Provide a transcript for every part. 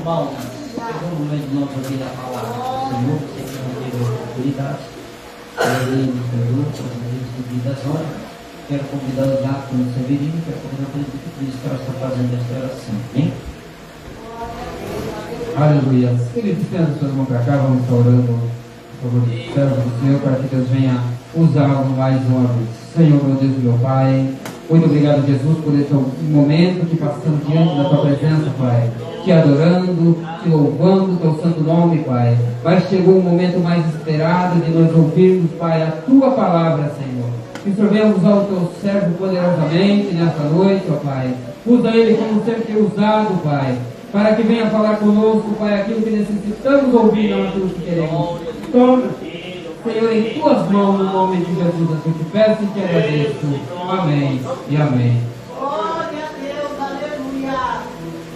irmãos, chegou o momento de nós ouvir a palavra do Senhor, você que não teve a oportunidade, ele nos perdoou, as devidas horas. Quero convidar o Diácono Severino, quero convidar o Presidente Cristo para estar fazendo esta oração. Amém? Aleluia. Queridos, estenda suas mãos para cá, vamos estar orando por favor do servo do Senhor, para que Deus venha usá-lo mais uma vez. Senhor, meu Deus e meu Pai, muito obrigado, Jesus, por esse momento que passamos diante da Tua presença, Pai. Te adorando, te louvando, Teu santo nome, Pai. Mas chegou o momento mais esperado de nós ouvirmos, Pai, a Tua palavra, Senhor. Que Senhor venha usar o Teu servo poderosamente nesta noite, ó Pai. Usa ele como sempre usado, Pai, para que venha falar conosco, Pai, aquilo que necessitamos ouvir, não aquilo que queremos. Toma, Senhor, em Tuas mãos, no nome de Jesus, assim te peço e te agradeço. Amém e amém. Glória a Deus, aleluia.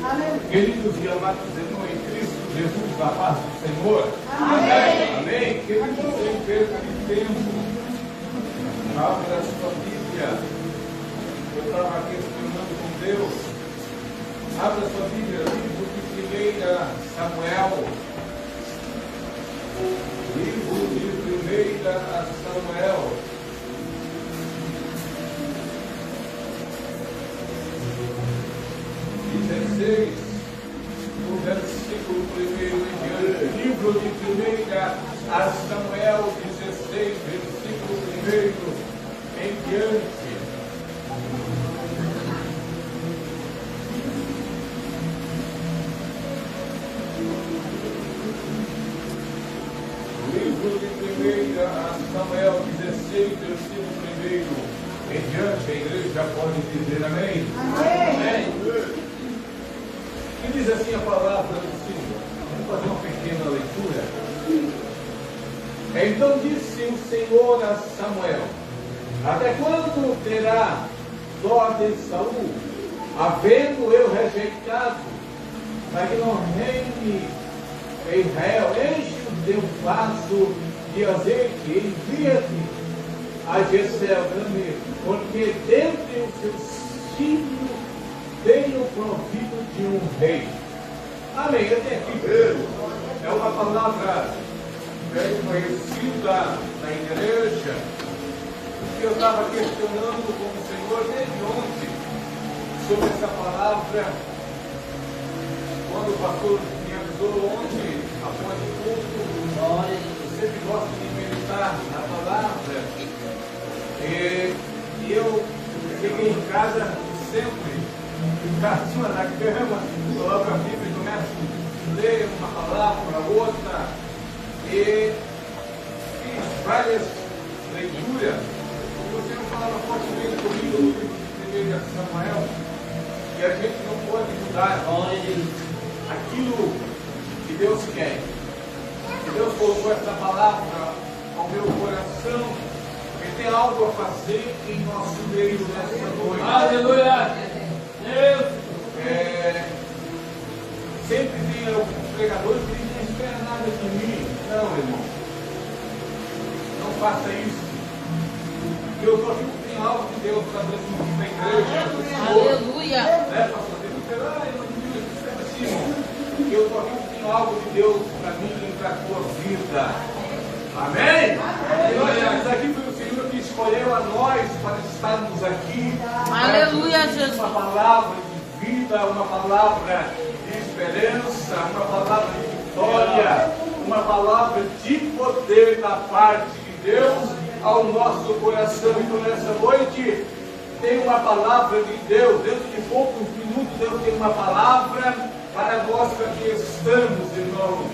Aleluia. Queridos e amados irmãos em Cristo Jesus, da paz do Senhor. Amém. Amém. Queridos, sem perda de tempo, abra a sua Bíblia. Eu estava aqui explicando com Deus. Abra a sua Bíblia, livro de 1 Samuel. Livro de 1 Samuel. O versículo 1 em diante. Livro de 1 Samuel 16, versículo 1 em diante. Livro de 1 Samuel 16, versículo 1 em diante. A igreja pode dizer amém? Amém. E diz assim a palavra do Senhor. Vamos fazer uma pequena leitura. Então disse o Senhor a Samuel: até quando terá dó de Saul, havendo eu rejeitado, para que não reine em Israel? Enche o teu vaso de azeite, envia-te a Jezreel, porque dentre os seus filhos tenho provido de um rei. Amém. Até aqui é uma palavra bem conhecida na igreja, que eu estava questionando com o Senhor desde ontem sobre essa palavra, quando o pastor me avisou ontem, após o culto. Eu sempre gosto de meditar na palavra, e eu cheguei em casa sempre em cima da cama, coloco a Bíblia e começo a ler uma palavra, outra, e fiz várias leituras. O Senhor falava fortemente comigo no livro de 1 Samuel, que a gente não pode mudar aquilo que Deus quer. Que Deus colocou essa palavra ao meu coração, e tem algo a fazer em nosso meio nessa noite. Aleluia! Sempre tem alguns pregadores que não esperam nada de mim. Não, irmão. Não faça isso. Eu só fico que tem algo que Deus está transmitindo na igreja. Aleluia. Pastor, tem que esperar, eu não digo assim, irmão. Eu só fico que tem algo de Deus para mim e para a tua vida. Amém? Nós aqui foi o Senhor que escolheu a nós para estarmos aqui. Aleluia, Jesus. Uma palavra de vida, uma palavra de esperança, uma palavra de vitória, uma palavra de poder da parte de Deus ao nosso coração. Então nessa noite tem uma palavra de Deus. Dentro de poucos minutos Deus tem uma palavra para nós que aqui estamos, irmão.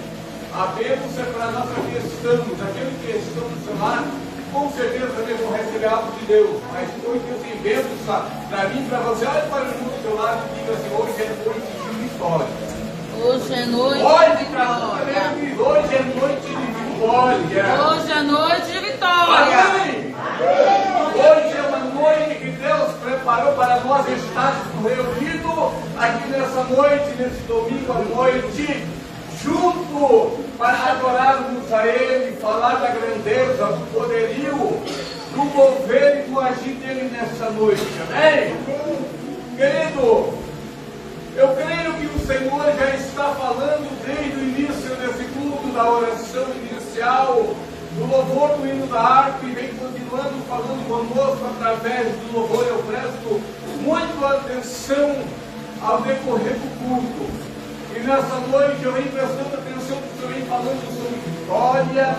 A bênção é para nós que aqui estamos. Aqueles que estão no seu lar, com certeza também vão receber algo de Deus. Mas hoje Deus tem bênção para mim e para você. Olha para o irmão do seu lado e diga assim: hoje é noite de vitória. Hoje é noite de Hoje vitória. é noite de vitória. Hoje é noite de vitória. Amém. Hoje é uma noite que Deus preparou para nós estarmos reunidos aqui nessa noite, nesse domingo à noite, junto para adorarmos a Ele, falar da grandeza, do poderio, do mover e do agir dele nessa noite. Amém? Querido, Eu creio que o Senhor já está falando desde o início desse culto, da oração inicial, do louvor do hino da harpa, e vem continuando falando conosco através do louvor. Eu presto muito atenção ao decorrer do culto. E nessa noite eu venho prestando atenção que o Senhor vem falando sobre vitória,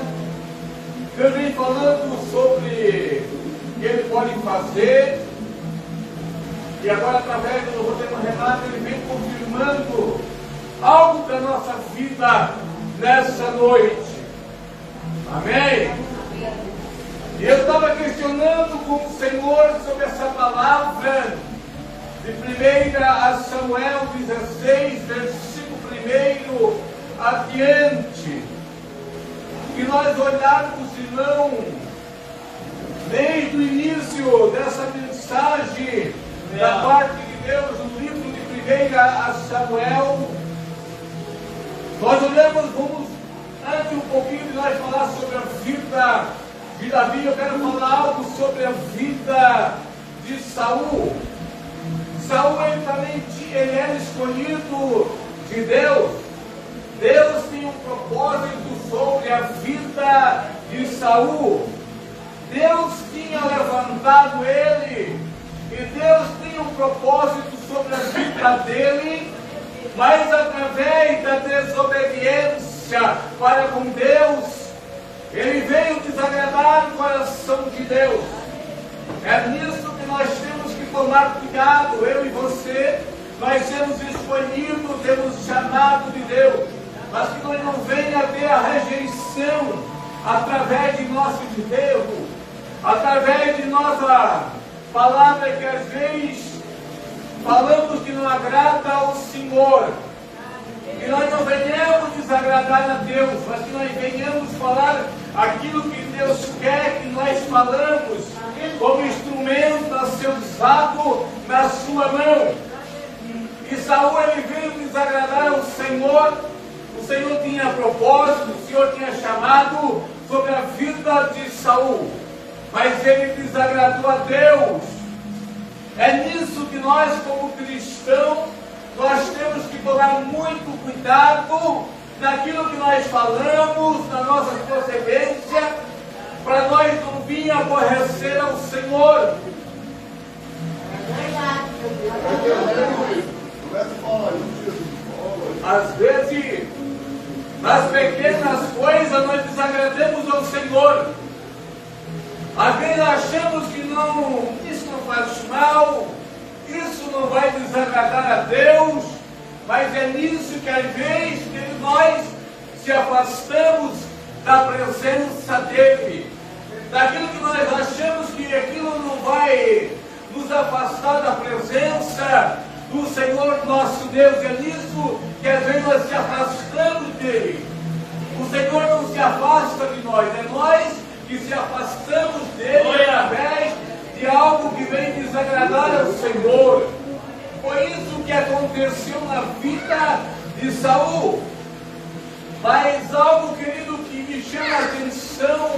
que eu venho falando sobre o que Ele pode fazer. E agora, através do louvor do Renato, Ele vem confirmando algo da nossa vida nessa noite. Amém? E eu estava questionando com o Senhor sobre essa palavra de 1 Samuel 16, versículo 1 adiante. Que nós olharmos, irmão, desde o início dessa mensagem da parte de Deus, no livro de 1 Samuel, nós olhamos, antes um pouquinho de nós falar sobre a vida de Davi, eu quero falar algo sobre a vida de Saul. Saul, ele era escolhido de Deus. Deus tinha um propósito sobre a vida de Saul. Deus tinha levantado ele, e Deus tinha um propósito sobre a vida dele, mas através da desobediência para com Deus, ele veio desagradar o coração de Deus. É nisso que nós temos que tomar cuidado, eu e você. Nós temos escolhido, temos chamado de Deus, mas que nós não venha a ter a rejeição através de nosso deserro, através de nossa palavra que às vezes falamos que não agrada ao Senhor. Que nós não venhamos desagradar a Deus, mas que nós venhamos falar aquilo que Deus quer que nós falamos, como instrumento a ser usado na sua mão. E Saul, ele veio desagradar ao Senhor. O Senhor tinha propósito, o Senhor tinha chamado sobre a vida de Saul, mas ele desagradou a Deus. É nisso que nós, como cristãos, nós temos que tomar muito cuidado naquilo que nós falamos, na nossa procedência, para nós não vir aborrecer ao Senhor. Às vezes, nas pequenas coisas, nós desagradamos ao Senhor. Às vezes achamos que isso não faz mal, isso não vai desagradar a Deus, mas é nisso que às vezes que nós se afastamos da presença dEle, daquilo que nós achamos que aquilo não vai nos afastar da presença do Senhor nosso Deus. É nisso que às vezes nós se afastamos dEle. O Senhor não se afasta de nós, é nós que se afastamos dEle através de algo que vem desagradar ao Senhor. Foi isso que aconteceu na vida de Saul. Mas algo, querido, que me chama a atenção,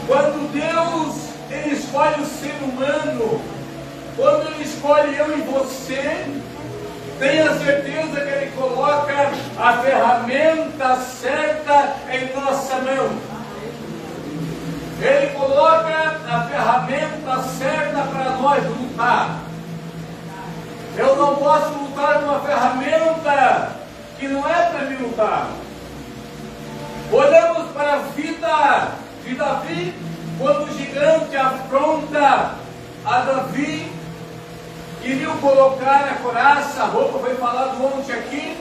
quando Deus ele escolhe o ser humano, quando Ele escolhe eu e você, tenha certeza que Ele coloca a ferramenta certa em nossa mão. Ele coloca a ferramenta certa para nós lutar. Eu não posso lutar com uma ferramenta que não é para me lutar. Olhamos para a vida de Davi, quando o gigante afronta a Davi, queriam colocar a couraça, a roupa, foi falado ontem aqui,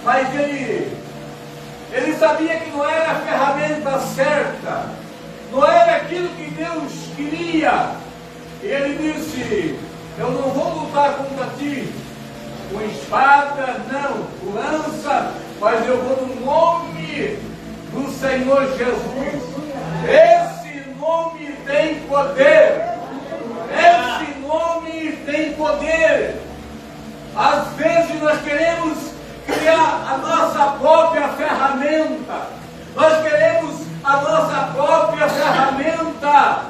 mas ele sabia que não era a ferramenta certa, não era aquilo que Deus queria. E ele disse: eu não vou lutar contra ti com espada, não, com lança, mas eu vou no nome do Senhor Jesus. Esse nome tem poder. Esse nome tem poder. Às vezes nós queremos criar a nossa própria ferramenta. Nós queremos a nossa própria ferramenta.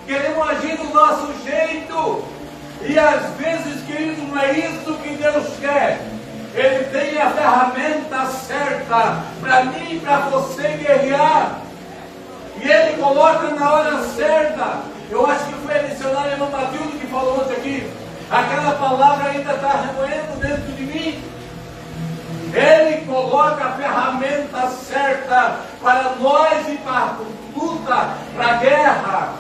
Queremos agir do nosso jeito. E às vezes, querido, não é isso que a ferramenta certa para mim e para você guerrear. E Ele coloca na hora certa. Eu acho que foi a missionária irmã Matilde que falou ontem aqui. Aquela palavra ainda está remoendo dentro de mim. Ele coloca a ferramenta certa para nós ir para a luta, para a guerra.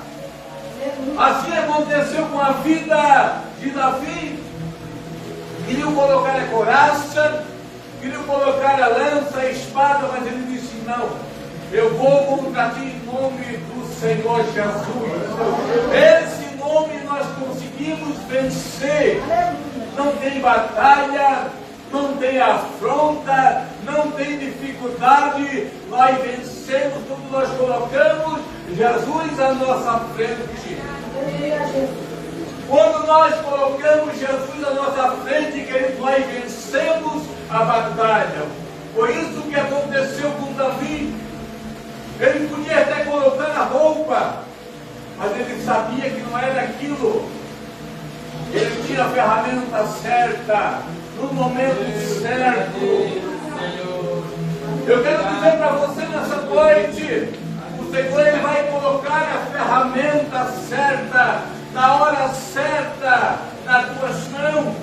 Assim aconteceu com a vida de Davi. Queriam colocar a couraça, queriam colocar a lança, a espada, mas ele disse: não, eu vou contra ti em nome do Senhor Jesus. Esse nome nós conseguimos vencer. Não tem batalha, não tem afronta, não tem dificuldade. Nós vencemos quando nós colocamos Jesus à nossa frente. Quando nós colocamos Jesus à nossa frente, queridos, nós vencemos a batalha. Foi isso que aconteceu com Davi. Ele podia até colocar a roupa, mas ele sabia que não era aquilo. Ele tinha a ferramenta certa, no momento certo. Eu quero dizer para você nessa noite, o Senhor ele vai colocar a ferramenta certa, na hora certa, nas tuas mãos.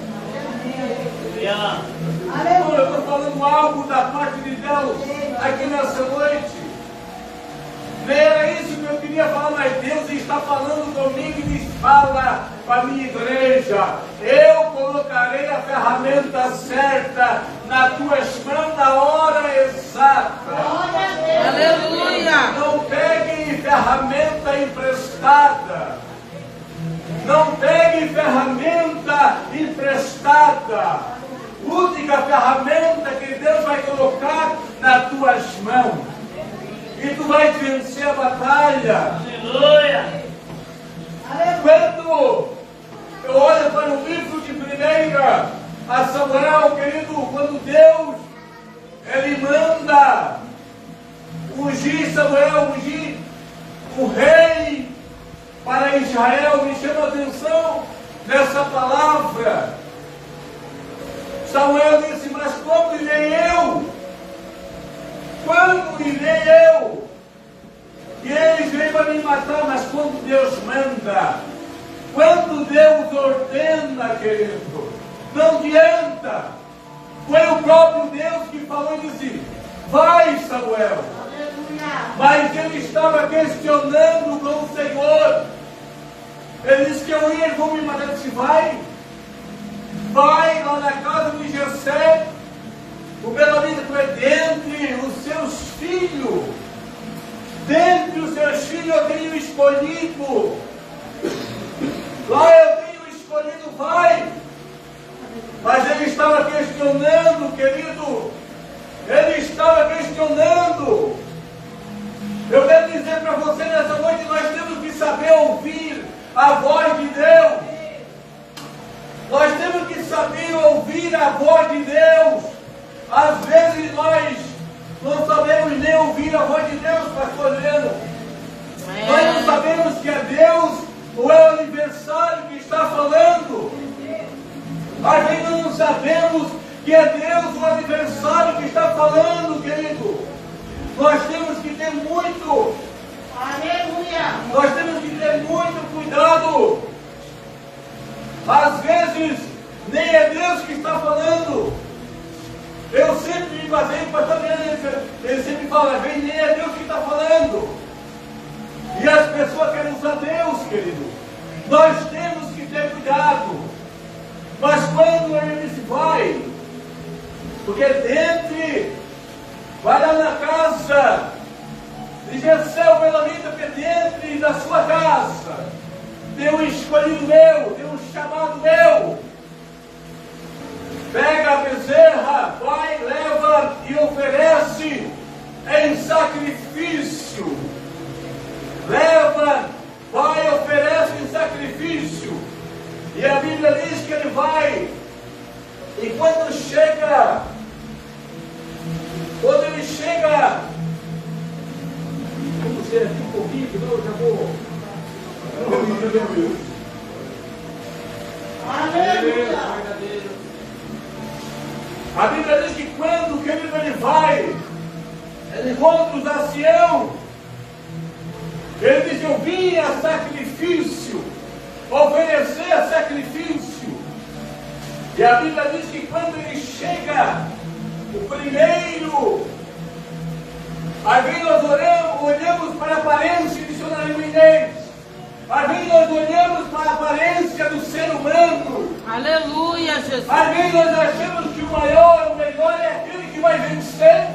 Eu estou falando algo da parte de Deus aqui nessa noite. Nem era isso que eu queria falar, mas Deus está falando comigo e diz: fala para a minha igreja. Eu colocarei a ferramenta certa nas tuas mãos na hora exata. Aleluia! Não pegue ferramenta emprestada. Não pegue ferramenta emprestada. Use a ferramenta que Deus vai colocar nas tuas mãos. E tu vais vencer a batalha. Aleluia! Quando eu olho para o livro de 1 a Samuel, querido, quando Deus ele manda ungir Samuel, ungir o rei para Israel, me chama a atenção nessa palavra. Samuel disse: mas como irei eu? Quando irei eu? E eles vêm para me matar, mas quando Deus manda, quando Deus ordena, querido, não adianta. Foi o próprio Deus que falou e disse: vai, Samuel. Mas ele estava questionando com o Senhor. Ele disse que eu ia, eles vão me matar. Ele disse: vai lá na casa de Jessé. O Belamita é dentre os seus filhos. Dentre os seus filhos eu tenho escolhido. Lá eu tenho escolhido, vai. Mas ele estava questionando, querido. Ele estava questionando. Eu quero dizer para você nessa noite, nós temos que saber ouvir a voz de Deus. Nós temos que saber ouvir a voz de Deus. Às vezes nós não sabemos nem ouvir a voz de Deus, pastor Leno. Nós não sabemos que é Deus ou é o aniversário que está falando. Às vezes nós não sabemos que é Deus o aniversário que está falando, querido. Nós temos que ter muito. Aleluia. Nós temos que ter muito cuidado. Às vezes nem é Deus que está falando. Eu sempre me baseio, pastor ele sempre fala: vem, nem é Deus que está falando. E as pessoas querem usar Deus, querido. Nós temos que ter cuidado. Mas quando ele disse: vai, porque vai lá na casa de Jessé o Belamita, que dentro da sua casa tem um escolhido meu, tem um chamado meu. Pega a bezerra, vai, leva e oferece em sacrifício. Leva, vai, oferece em sacrifício. E a Bíblia diz que ele vai. E quando ele chega, vamos ser aqui um pouquinho, senão eu já vou. Aleluia. A Bíblia diz que vai de encontros a Sião. Ele diz: eu vim a sacrifício, oferecer sacrifício. E a Bíblia diz que quando ele chega, o primeiro, às vezes nós olhamos para a aparência, dicionário inglês, às vezes nós olhamos para a aparência do ser humano. Aleluia, Jesus. Às vezes nós achamos que o maior, o melhor é aquele que vai vencer.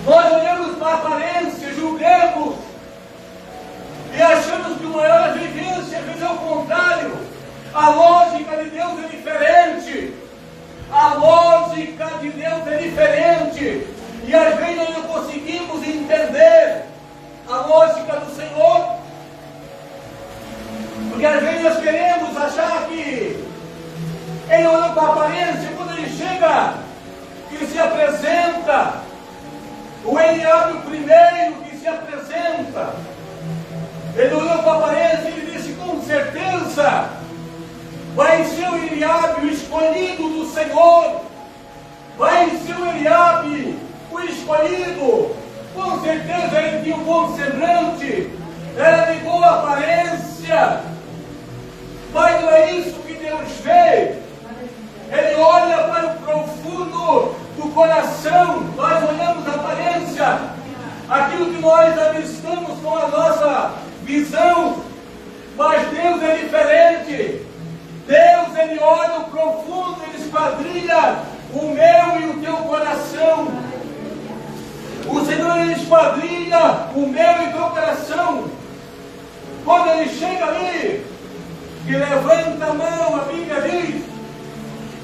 Nós olhamos para a aparência, julgamos e achamos que o maior é vivência, às vezes é o contrário. A lógica de Deus é diferente. A lógica de Deus é diferente. E às vezes nós não conseguimos entender a lógica do Senhor. Porque às vezes nós queremos achar que ele olhou para a aparência, quando ele chega, que se apresenta, o Eliabe, o primeiro que se apresenta, ele olhou para a aparência e ele disse: com certeza vai ser o Eliabe, o escolhido do Senhor, vai ser o Eliabe, o escolhido. Com certeza ele tinha um bom semblante, era de boa aparência, mas não é isso que Deus vê. Ele olha para o profundo do coração. Nós olhamos a aparência, aquilo que nós avistamos com a nossa visão, mas Deus é diferente. Deus, ele olha o profundo, ele esquadrilha o meu e o teu coração. O Senhor, ele esquadrilha o meu e o teu coração. Quando ele chega ali, que levanta a mão, a Bíblia diz,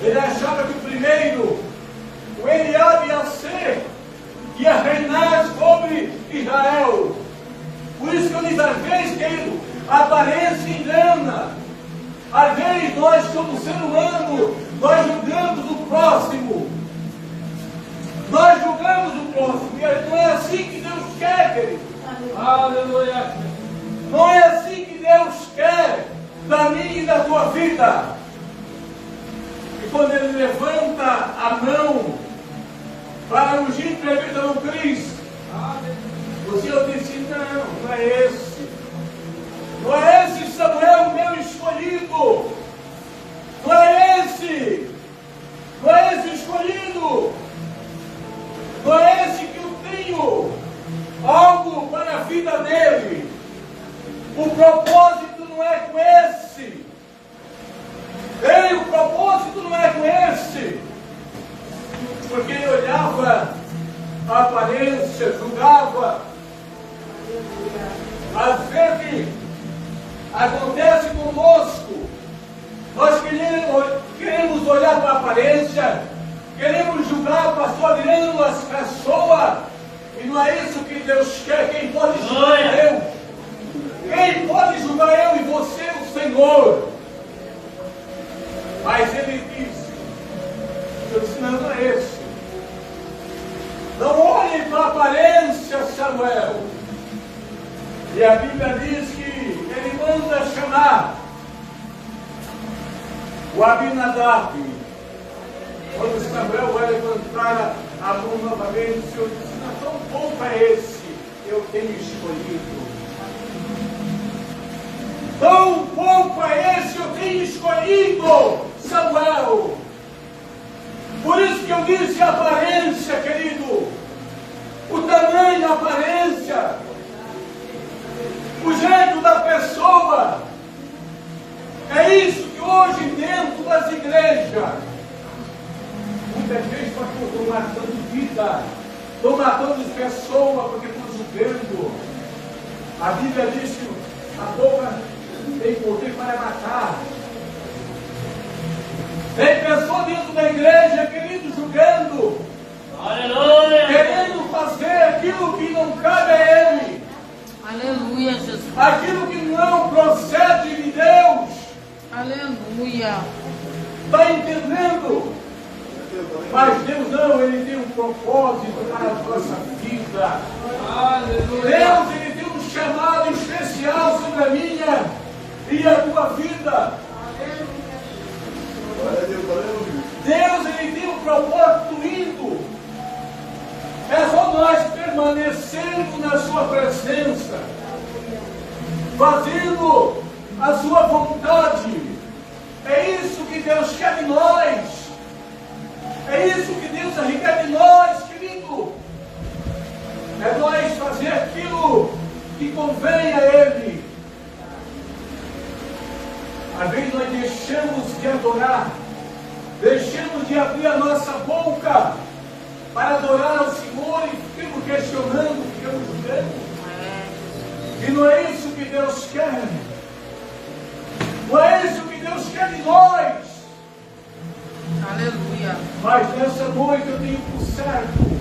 ele achava que o primeiro, o Eliabe, ia reinar sobre Israel. Por isso que eu digo, às vezes, querido, a aparência engana. Às vezes nós, como ser humano, nós julgamos o próximo. Nós julgamos o próximo. E não é assim que Deus quer, querido. Aleluia. Não é assim que Deus quer da minha e da tua vida. E quando ele levanta a mão para ungir para o Cristo, o Senhor disse: não é esse. Não é esse, Samuel, o meu escolhido. Não é esse. Não é esse o escolhido. Não é esse que eu tenho algo para a vida dele. O propósito não é com esse. Ei, o propósito não é com esse. Porque ele olhava a aparência, julgava. Às vezes acontece conosco. Nós queremos olhar para a aparência, queremos julgar, pastor Adriano, as pessoas, e não é isso que Deus quer. Quem pode julgar é Deus. Quem pode julgar eu e você, o Senhor. Mas ele disse, eu disse: não é esse. Não olhe para a aparência, Samuel. E a Bíblia diz que ele manda chamar o Abinadab. Quando Samuel vai levantar a mão novamente, o Senhor disse: não, tão pouco é esse eu tenho escolhido. Tão pouco é esse eu tenho escolhido, Samuel. Por isso que eu disse a aparência, querido. O tamanho, a aparência, o jeito da pessoa. É isso que hoje dentro das igrejas, muitas vezes estão matando vida, estão matando pessoas porque estão julgando. A Bíblia diz que a boca tem poder para matar. Tem pessoas dentro da igreja, querido, julgando. Aleluia. Querendo fazer aquilo que não cabe a ele. Aleluia, Jesus. Aquilo que não procede de Deus. Aleluia. Está entendendo? Mas Deus não, ele tem um propósito para a nossa vida. Aleluia. Deus, ele tem um chamado especial sobre a minha e a tua vida. Deus, ele tem um propósito lindo É só nós permanecermos na sua presença, fazendo a sua vontade. É isso que Deus quer de nós. É isso que Deus requer de nós, querido. É nós fazer aquilo que convém a Ele. Às vezes nós deixamos de adorar, deixamos de abrir a nossa boca para adorar ao Senhor e ficamos questionando, ficamos julgando. E não é isso que Deus quer. Não é isso que Deus quer de nós. Aleluia. Mas nessa noite eu tenho por certo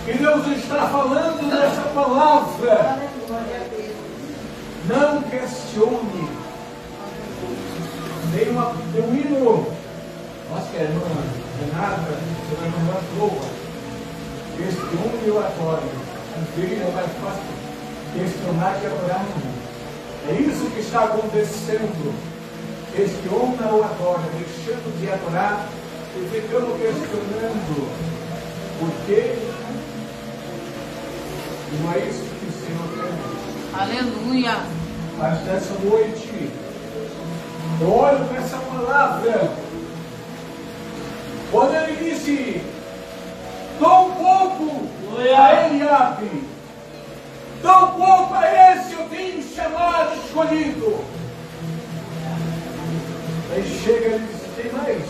que Deus está falando nessa palavra. Não questione. Tem um hino, acho que é a irmã Renata, se não me engano, boa. Questione o agora. Filho, é mais fácil questionar que adorar não. É isso que está acontecendo. Questiona o agora, deixando de adorar e ficamos questionando por quê. E não é isso que o Senhor quer. Aleluia. Mas nessa noite, eu olho para essa palavra, quando ele disse, tão pouco a Eliabe, tão pouco a esse eu tenho chamado, escolhido. Aí chega e diz, tem mais?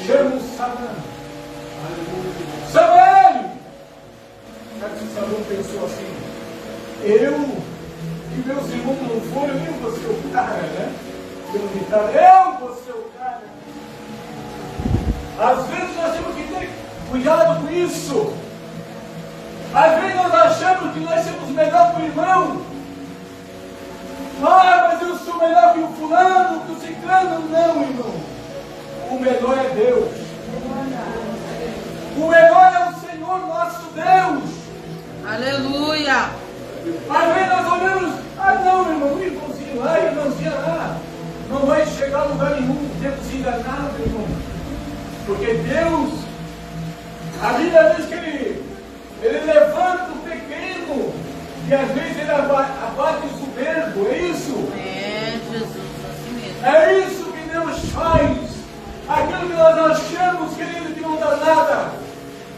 Chama o Samã. Samuel! Sabe que Samuel pensou assim, eu e meus irmãos não foram, eu vou ser o cara, né? Pelo ditado, eu vou ser o cara. Às vezes nós temos que ter cuidado com isso. Às vezes nós achamos que nós somos melhor que o irmão. Ah, mas eu sou melhor que o fulano, que o ciclano. Não, irmão. O melhor é Deus. O melhor é o Senhor nosso Deus. Aleluia. Às vezes nós olhamos, não, irmão, o irmãozinho lá, a irmãzinha lá, não vai chegar a lugar nenhum, temos enganado, irmão. Porque Deus, a Bíblia diz que Ele levanta o pequeno e às vezes Ele abate o soberbo, é isso? É, Jesus, assim mesmo. É isso que Deus faz. Aquilo que nós achamos, querido, que não dá nada,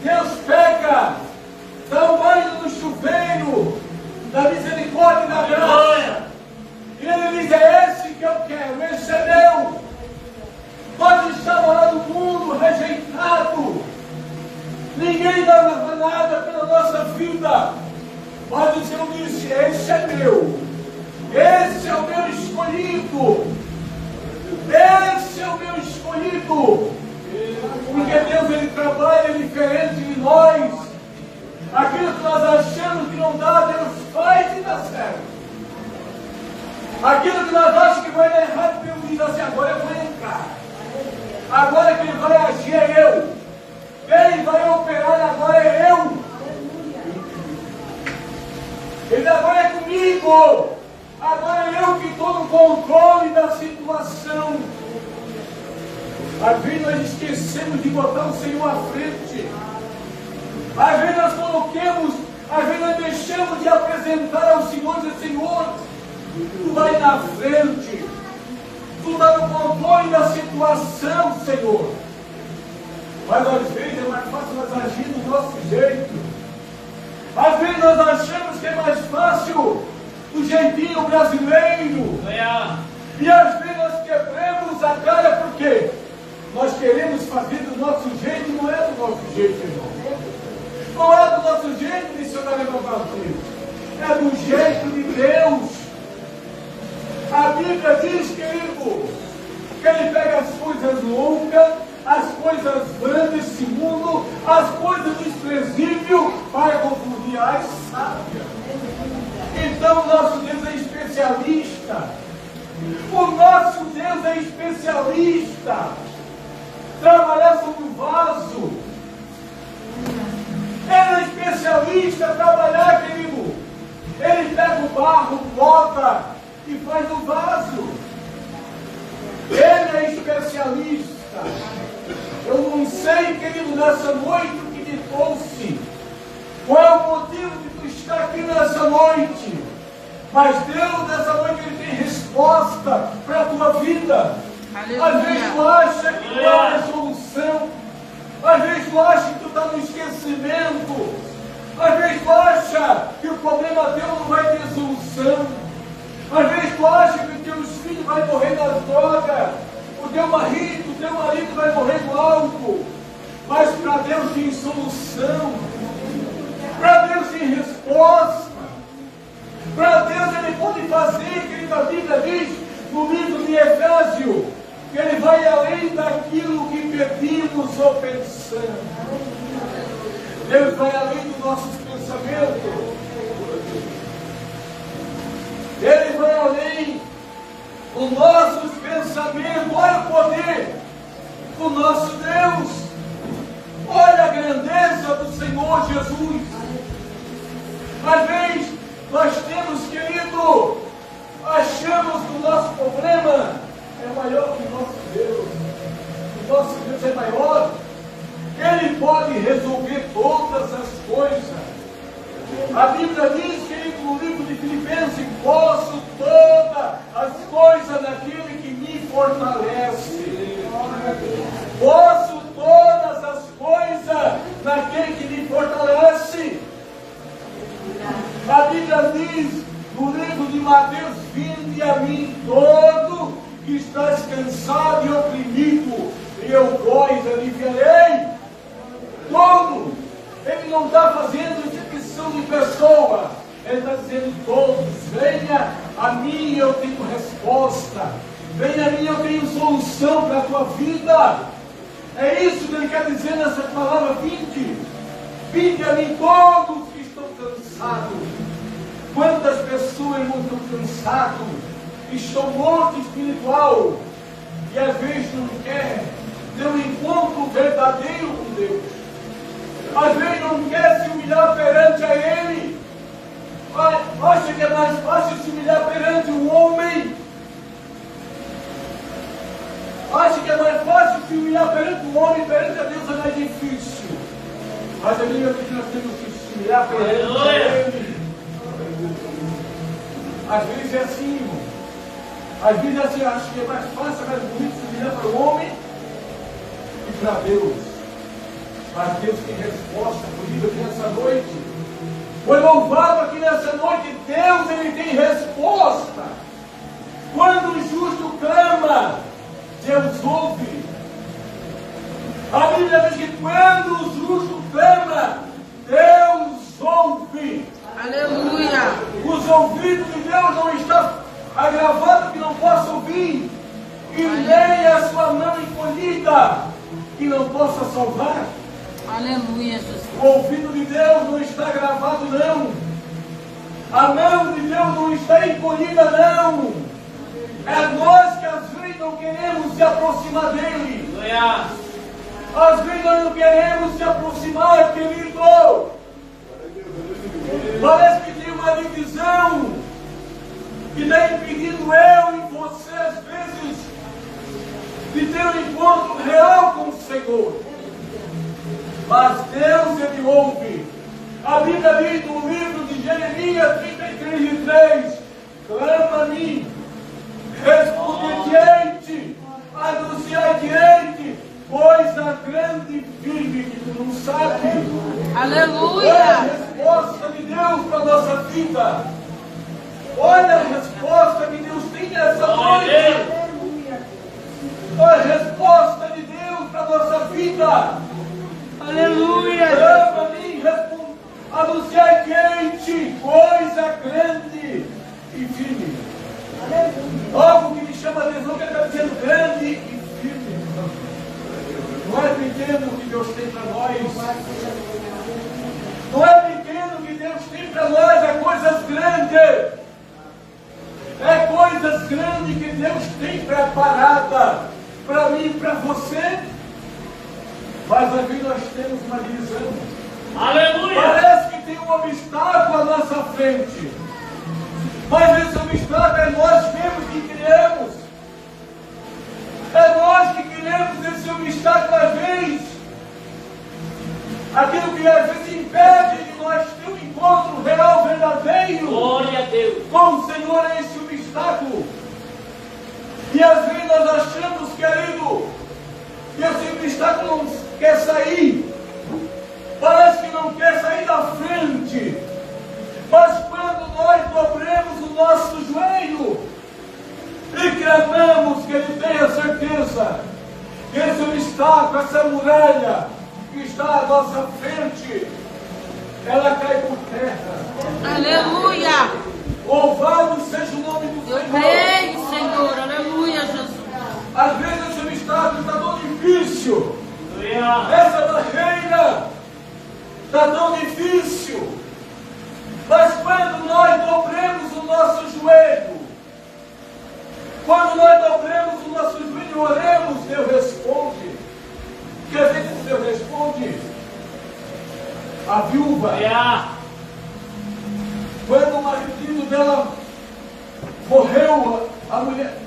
Deus pega, dá um banho no chuveiro da misericórdia e da graça. E Ele diz, é esse que eu quero, esse é meu. Pode estar lá no mundo rejeitado, ninguém dava nada pela nossa vida, mas o Senhor disse, esse é meu, esse é o meu escolhido, esse é o meu escolhido. Porque Deus, Ele trabalha diferente de nós. Aquilo que nós achamos que não dá, Deus faz e dá certo. Aquilo que nós achamos que vai dar errado, Deus diz assim, agora eu vou entrar. Agora quem vai agir é eu. Quem vai operar agora é eu. Ele agora é comigo. Agora é eu que estou no controle da situação. Às vezes nós esquecemos de botar o Senhor à frente. Às vezes nós coloquemos, às vezes nós deixamos de apresentar ao Senhor e dizer, Senhor, Tu vai na frente. Tu está no controle da situação, Senhor. Mas às vezes é mais fácil nós agir do nosso jeito. Às vezes nós achamos que é mais fácil do jeitinho brasileiro. E às vezes nós quebramos a cara porque nós queremos fazer do nosso jeito e não é do nosso jeito, irmão. Não é do nosso jeito, missionário Brasil. É do jeito de Deus. A Bíblia diz, querido, que Ele pega as coisas loucas, as coisas grandes desse mundo, as coisas desprezíveis, para confundir as sábias. Então o nosso Deus é especialista. O nosso Deus é especialista. Trabalhar sobre o vaso. Ele é especialista em trabalhar, querido. Ele pega o barro, bota e faz o vaso. Ele é especialista. Eu não sei, querido, nessa noite o que de trouxe? Qual é o motivo de tu estar aqui nessa noite? Mas Deus, nessa noite, Ele tem resposta para a tua vida. Aleluia. Às vezes tu acha que não há resolução. Às vezes tu acha que tu está no esquecimento. Às vezes tu acha que o problema teu não vai ter solução. Às vezes tu acha que os teus filhos vão morrer nas drogas. O teu marido vai morrer do álcool. Mas para Deus tem solução. Para Deus tem resposta. Para Deus Ele pode fazer, querido, a Bíblia diz no livro de Efésios, que Ele vai além daquilo que pedimos ou pensamos. Deus vai além dos nossos pensamentos. Ele vai além dos nossos pensamentos. Olha o poder do nosso Deus. Olha a grandeza do Senhor Jesus. Às vezes nós temos, querido, achamos que o nosso problema é maior que o nosso Deus. O nosso Deus é maior. Ele pode resolver todas as coisas. A Bíblia diz, querido, no livro de Filipenses, posso todas as coisas naquele que me fortalece. Posso todas as coisas naquele que me fortalece. A Bíblia diz no livro de Mateus: vinde a mim todo que estás cansado e oprimido, e eu vos aliviarei. Todo. Ele não está fazendo exceção de pessoa. Ele está dizendo todos: venha a mim, eu tenho resposta. Venha a mim, eu tenho solução para a tua vida. É isso que ele quer dizer nessa palavra: vinde. Vinde a mim todos que estão cansados. Quantas pessoas, irmãos, estão cansados, estão mortos espiritual, e às vezes não quer ter um encontro verdadeiro com Deus. Às vezes não quer se humilhar perante a Ele. Acha que é mais fácil se humilhar perante um homem. Acha que é mais fácil se humilhar perante um homem, perante a Deus é mais difícil. Mas a Bíblia diz que nós temos que se humilhar perante Ele. Às vezes é assim, irmão. Às vezes é assim, acho que é mais fácil, mais bonito se humilhar para o homem e para Deus. Mas Deus tem resposta comigo aqui nessa noite. Foi louvado aqui nessa noite. Deus, Ele tem resposta. Quando o justo clama, Deus ouve. A Bíblia diz que quando o justo clama, Deus ouve. Aleluia. Os ouvidos de Deus não estão agravados que não possa ouvir. E nem a sua mão encolhida que não possa salvar. Aleluia, Jesus. O ouvido de Deus não está gravado, não. A mão de Deus não está encolhida, não. É nós que às vezes não queremos se aproximar dele. Às vezes nós não queremos se aproximar, querido. Parece que tem uma divisão que está impedindo eu e você, às vezes, de ter um encontro real com o Senhor. Mas Deus, Ele ouve. A Bíblia diz no livro de Jeremias 33:3: clama a mim, responder-te-ei-te, anunciar-te-ei-te, coisa grande e firme que tu não sabes. Aleluia. Olha a resposta de Deus para a nossa vida. Olha a resposta que Deus tem nessa noite. Olha a resposta de Deus para a nossa vida. Aleluia. Clama a mim, anunciar-te-ei-te, coisa grande e firme. Algo que me chama a atenção, que ele está dizendo grande e firme. Não é pequeno que Deus tem para nós. Não é pequeno que Deus tem para nós, é coisas grandes. É coisas grandes que Deus tem preparada para mim e para você. Mas aqui nós temos uma divisão. Aleluia! Parece que tem um obstáculo à nossa frente. Mas esse obstáculo é nós mesmos que criamos. É nós que criamos esse obstáculo às vezes. aquilo que às vezes impede de nós ter um encontro real, verdadeiro Glória a Deus. com o Senhor, é esse obstáculo. E às vezes nós achamos, querido, que esse obstáculo não quer sair, parece que não quer sair da frente, mas quando nós dobremos o nosso joelho e clamamos, que Ele tenha certeza que esse obstáculo, essa muralha que está à nossa frente, ela cai por terra. Aleluia. Louvado seja o nome do Eu Senhor. creio, Senhor. Aleluia, Jesus. Às vezes esse obstáculo está tão difícil, Aleluia. essa barreira está tão difícil, mas quando nós dobremos o nosso joelho, quando nós dobremos o nosso joelho e oremos, Deus responde. Que às vezes Deus responde. A viúva, Aleluia. quando o marido dela morreu, a mulher,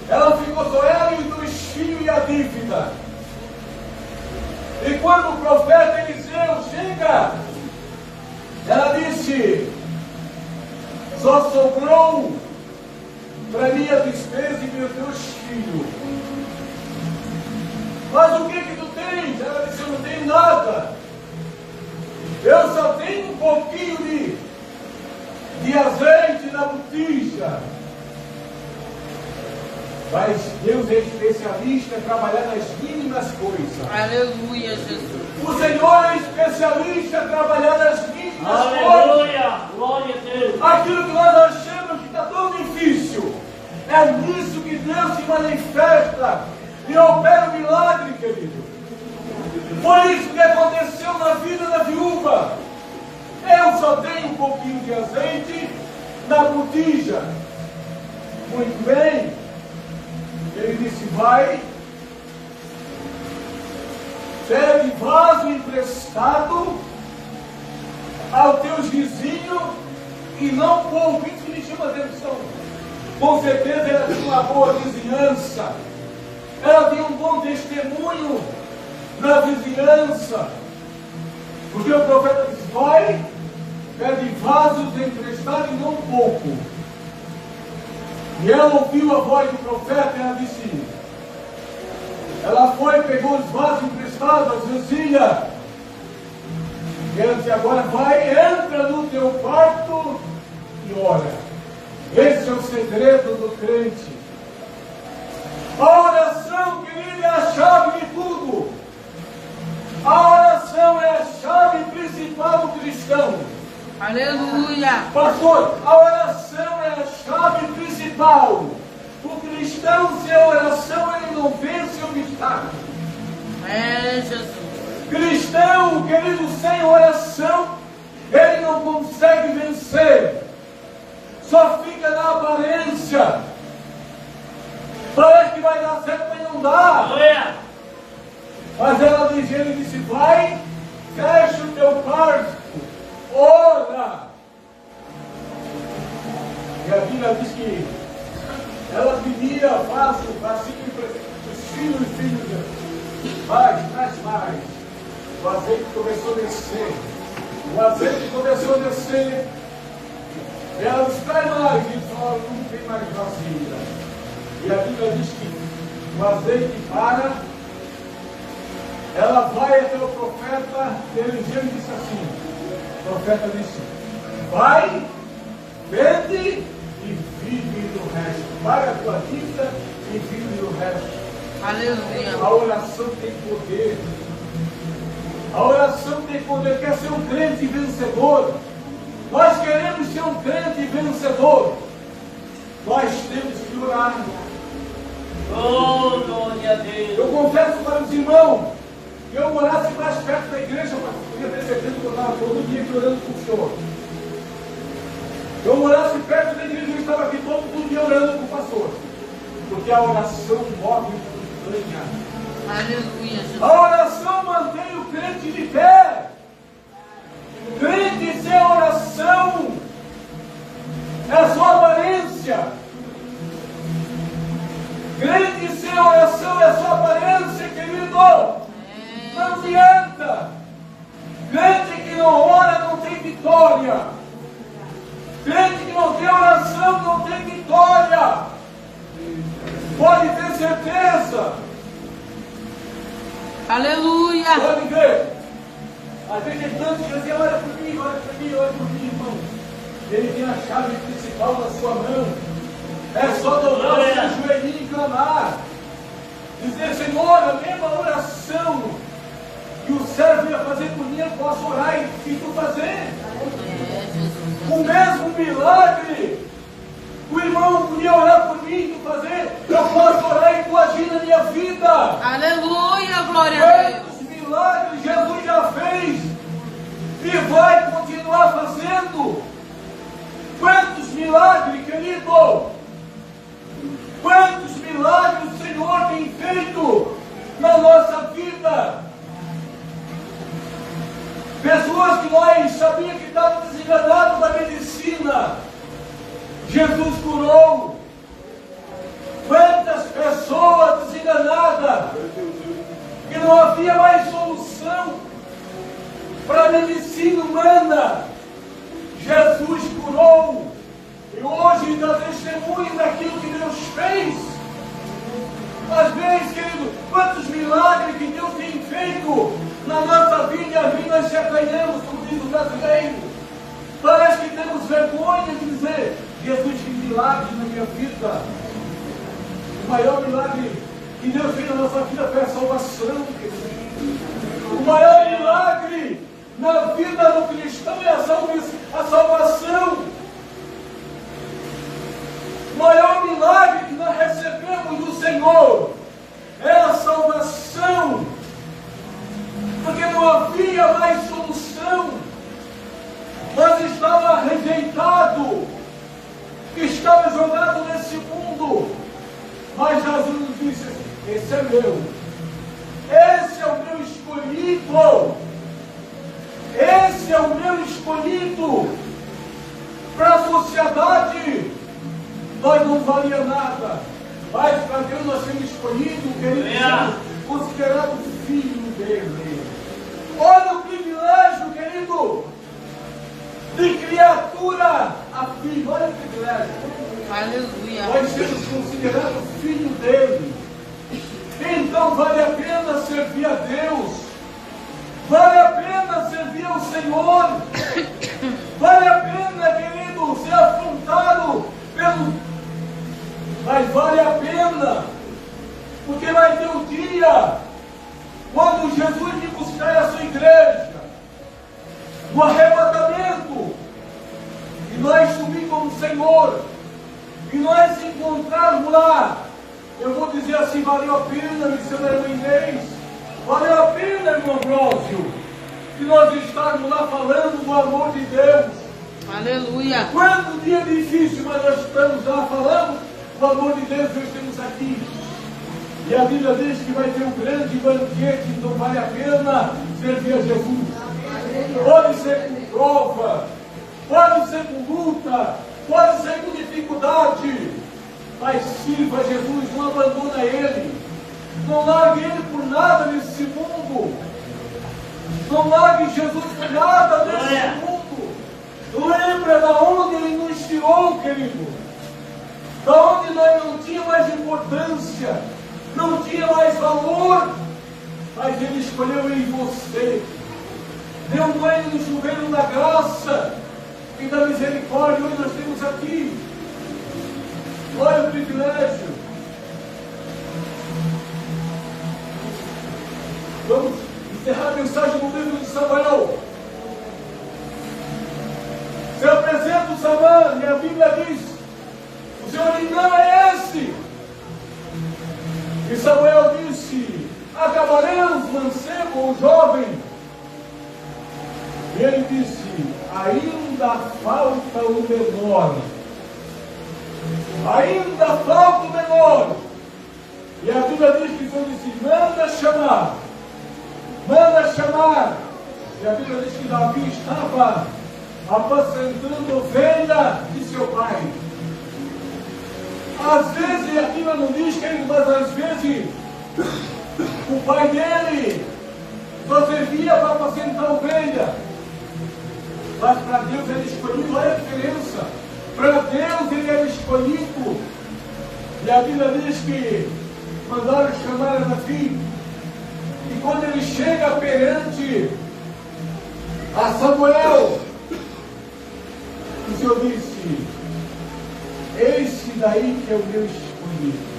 ela ficou só ela e os 2 filhos e a dívida. E quando o profeta Eliseu chega, ela disse: só sobrou para mim a despesa e meus 2 filhos. Mas o que tu tens? Ela disse: eu não tenho nada. Eu só tenho um pouquinho de azeite na botija. Mas Deus é especialista em trabalhar nas mínimas coisas. Aleluia, Jesus. O Senhor é especialista em trabalhar nas mínimas coisas. Aleluia. Glória a Deus. Aquilo que nós achamos que está tão difícil, é nisso que Deus se manifesta e opera o milagre, querido. Foi isso que aconteceu na vida da viúva. Eu só tenho um pouquinho de azeite na botija. Muito bem. Ele disse: vai, pede vaso emprestado aos teus vizinhos e não poupe. Isso me chama a atenção. Com certeza ela tinha uma boa vizinhança, ela tinha um bom testemunho na vizinhança, porque o profeta disse: vai, pede vasos emprestados e não pouco. E ela ouviu a voz do profeta e ela disse: ela foi, pegou os vasos emprestados, as vizinhas, e ela disse: agora vai, entra no teu quarto e ora. Esse é o segredo do crente. A oração, querido, é a chave de tudo. A oração é a chave principal do cristão. Aleluia. Pastor, a oração é a chave principal. O cristão, sem oração, ele não vence obstáculos. É, Jesus. Cristão, querido, sem oração, ele não consegue vencer. Só fica na aparência. Parece que vai dar certo, mas não dá. Aleluia. Mas ele disse: vai, fecha o teu quarto, ora. E a Bíblia diz que ela pedia vaso para os filhos, mais, traz mais. O azeite começou a descer. O azeite começou a descer. E ela disse: traz mais. E disse: oh, não tem mais vasilha. E a Bíblia diz que o azeite para. Ela vai até o profeta Eliseu e disse assim: o profeta disse: vai, vende e vive do resto. Paga a tua dívida e vive do resto. Aleluia. A oração tem poder. A oração tem poder. Quer ser um crente vencedor? Nós queremos ser um crente vencedor. Nós temos que orar. Oh, glória a Deus. Eu confesso para os irmãos que eu morasse mais perto da igreja, mas podia ter certeza que eu estava todo dia aqui orando com o Senhor. Eu morasse perto da igreja, eu estava aqui todo dia orando com o pastor. Porque a oração move montanha. Aleluia, Jesus. A oração mantém o crente de pé. Crente sem oração é só aparência. Crente sem oração é só aparência, querido. Não adianta. vitória. Crente que não tem oração não tem vitória. Pode ter certeza. Aleluia. Pode ver. Às vezes tem tantos que dizem, olha por mim, olha por mim, olha por mim, irmão. Ele tem a chave principal na sua mão. É só dobrar o seu joelhinho e clamar. Dizer, Senhor, a mesma oração que o servo ia fazer por mim, eu posso orar e tu fazer. O mesmo milagre o irmão podia orar por mim e tu fazer, eu posso orar e tu agir na minha vida. Aleluia, glória a Deus. Quantos milagres Jesus já fez e vai continuar fazendo? Quantos milagres, querido? Quantos milagres o Senhor tem feito na nossa vida? Pessoas que nós sabíamos que estavam desenganadas da medicina, Jesus curou. Quantas pessoas desenganadas, que não havia mais solução para a medicina humana, Jesus curou. E hoje dá testemunho daquilo que Deus fez. Às vezes, querido, quantos milagres que Deus tem feito na nossa vida, e a vida nós se acanhamos, como diz o brasileiro. Parece que temos vergonha de dizer, Jesus fez milagres na minha vida. O maior milagre que Deus fez na nossa vida foi a salvação, querido. O maior milagre na vida do cristão é a salvação. O maior milagre que nós recebemos do Senhor é a salvação, porque não havia mais solução. Nós estávamos rejeitados, estávamos jogados nesse mundo, mas Jesus nos disse, esse é meu, esse é o meu escolhido, esse é o meu escolhido. Para a sociedade nós não valia nada, mas para Deus nós somos escolhidos, querido, considerado filho dele. Olha o privilégio, querido, de criatura a filho. Olha o privilégio. Aleluia. Nós somos considerados filho dele. Então vale a pena servir a Deus, vale a pena servir ao Senhor, vale a pena, querido, ser afrontado pelo... Mas vale a pena, porque vai ter um dia quando Jesus vir buscar a sua igreja no arrebatamento, e nós subir com o Senhor, e nós se encontrarmos lá. Eu vou dizer assim, valeu a pena, missionário Inês, valeu a pena, irmão Brósio, que nós estarmos lá falando do amor de Deus. Aleluia. Quanto dia difícil, mas nós estamos lá falando do amor de Deus, nós estamos aqui. E a Bíblia diz que vai ter um grande banquete, então vale a pena servir a Jesus. Pode ser com prova, pode ser com luta, pode ser com dificuldade, mas sirva a Jesus, não abandona Ele, não largue Ele por nada nesse mundo, não largue Jesus por nada nesse mundo. Lembra da onde Ele nos tirou, querido, da onde nós não tinha mais importância, não tinha mais valor, mas Ele escolheu eu e você, deu um banho no chuveiro da graça e da misericórdia. Hoje nós temos aqui, olha o privilégio. Vamos encerrar a mensagem no livro de Samuel. Se apresenta o Samã, e a Bíblia diz, o seu engano é esse. E Samuel disse, acabaremos mancebo ou jovem? E ele disse, ainda falta o menor. Ainda falta o menor. E a Bíblia diz que Deus disse, manda chamar. Manda chamar. E a Bíblia diz que Davi estava apacentando ovelha de seu pai. Às vezes, a Bíblia não diz, querido, mas às vezes o pai dele só servia para apacentar ovelha. Mas para Deus era escolhido, olha a diferença. Para Deus ele era escolhido. E a Bíblia diz que mandaram chamar a Davi. E quando ele chega perante a Samuel, o Senhor disse: eis-se daí que é o meu escolhido.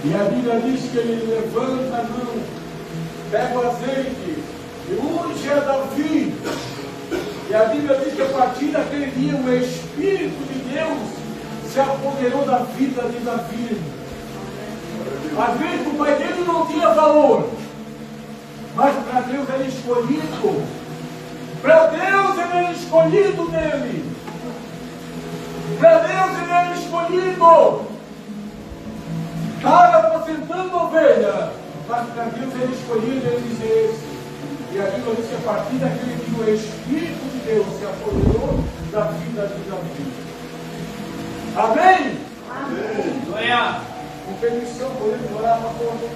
E a Bíblia diz que ele levanta a mão, pega o azeite e unge a Davi. E a Bíblia diz que a partir daquele dia o Espírito de Deus se apoderou da vida de Davi. Às vezes o pai dele não tinha valor, mas para Deus era escolhido. Para Deus ele era escolhido dele. Para Deus ele era escolhido. Estava apacentando ovelha, mas para Deus ele escolhido, ele diz esse. E a Bíblia diz que a partir daquele dia o Espírito de Deus se apoderou da vida de Davi. Amém? Glória. Com permissão, podemos orar para todos.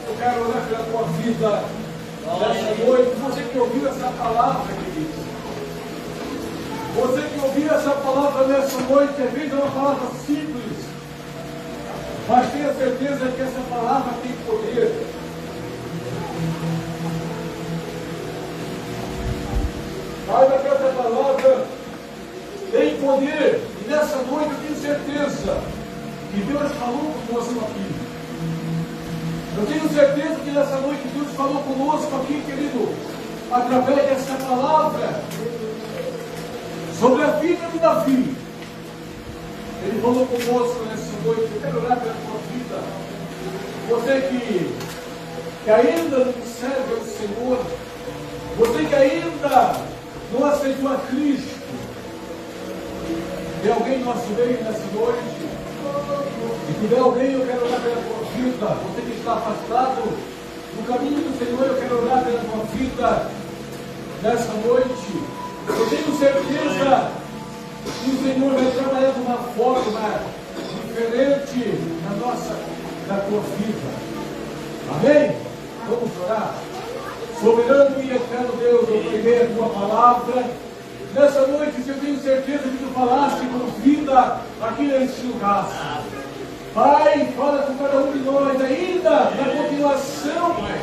Eu quero orar pela tua vida nessa noite. Você que ouviu essa palavra, querido. Você que ouviu essa palavra nessa noite, às vezes é uma palavra simples, mas tenha certeza que essa palavra tem poder. Saiba que essa palavra tem poder. E nessa noite eu tenho certeza que Deus falou conosco aqui. Eu tenho certeza que nessa noite Deus falou conosco aqui, querido, através dessa palavra sobre a vida de Davi. Ele falou conosco nessa noite. Eu quero orar pela tua vida. Você que ainda não serve ao Senhor, você que ainda não aceitou a Cristo. Tem alguém no nosso meio nessa noite? Se tiver alguém, eu quero orar pela tua vida. Você que está afastado do caminho do Senhor, eu quero orar pela tua vida nessa noite. Eu tenho certeza que o Senhor vai trabalhar de uma forma diferente na tua vida. Amém? Vamos orar. Soberano e eterno Deus, eu peguei a tua palavra. Nessa noite, eu tenho certeza que tu falaste com vida aqui nesse lugar. Pai, fala com cada um de nós ainda na continuação, Pai.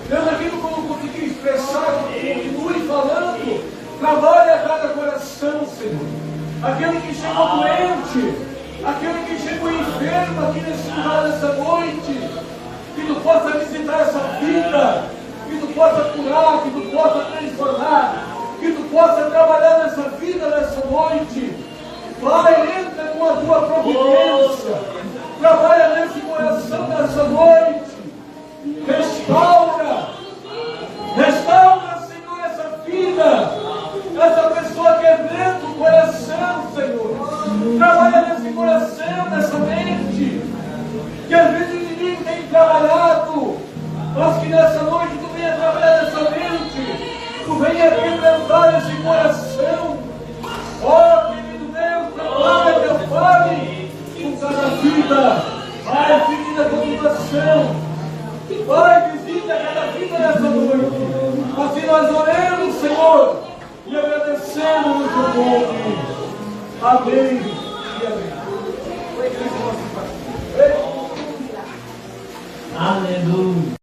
Deus, aquilo que eu não consegui expressar, continue falando. Trabalhe a cada coração, Senhor. Aquele que chegou doente, aquele que chegou enfermo aqui nesse lugar nessa noite, que tu possa visitar essa vida, que tu possa curar, que tu possa transformar, que tu possa trabalhar nessa vida nessa noite. Pai, entra com a tua providência, trabalha nesse coração nessa noite, restaura, Senhor, essa vida. Essa pessoa quebrando o coração, Senhor. Trabalha nesse coração, nessa mente. Que às vezes o inimigo tem trabalhado. Mas que nessa noite tu venha trabalhar nessa mente. Tu venha quebrantar esse coração. Oh, querido Deus, trabalha, Deus, fale com cada vida. Vai, visita a continuação. Vai, visita cada vida nessa noite. Assim nós oremos, Senhor. E agradecemos no teu nome. Amém e amém. Aleluia.